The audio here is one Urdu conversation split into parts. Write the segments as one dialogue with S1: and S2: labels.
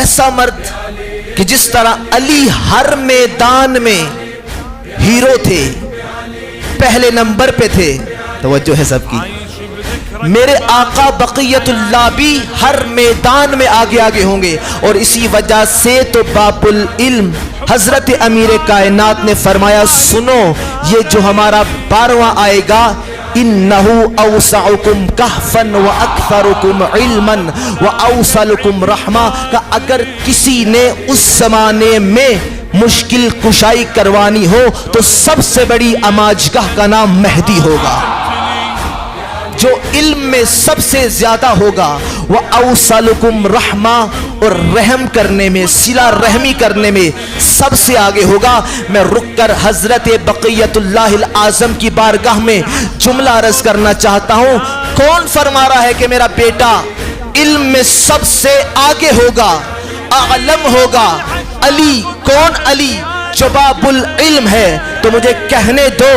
S1: ایسا مرد کہ جس طرح علی ہر میدان میں ہیرو تھے، پہلے نمبر پہ تھے، توجہ ہے سب کی، میرے آقا بقیت اللہ بھی ہر میدان میں آگے آگے ہوں گے. اور اسی وجہ سے تو باب العلم حضرت امیر کائنات نے فرمایا سنو یہ جو ہمارا 12واں آئے گا، انہو اوسعکم کہفا واکثرکم علما واوصلکم رحمہ، کہ اگر کسی نے اس زمانے میں مشکل کشائی کروانی ہو تو سب سے بڑی اماجگاہ کا نام مہدی ہوگا، جو علم میں سب سے زیادہ ہوگا. وَأَوْصَلُكُمْ رَحْمَةً، اور رحم کرنے میں، صلہ رحمی کرنے میں سب سے آگے ہوگا. میں رک کر حضرت بقیت اللہ العظم کی بارگاہ میں جملہ عرض کرنا چاہتا ہوں. کون فرما رہا ہے کہ میرا بیٹا علم میں سب سے آگے ہوگا، اعلم ہوگا؟ علی. کون علی؟ جو باب العلم ہے. تو مجھے کہنے دو،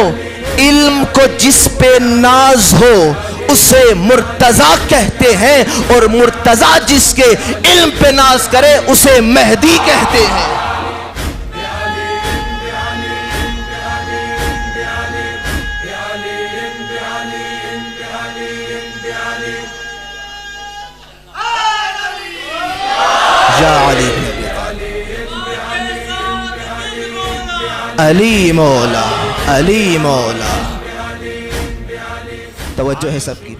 S1: علم کو جس پہ ناز ہو اسے مرتضیٰ کہتے ہیں، اور مرتضیٰ جس کے علم پہ ناز کرے اسے مہدی کہتے ہیں. یا علی علی مولا، علی مولا. توجہ ہے سب کی.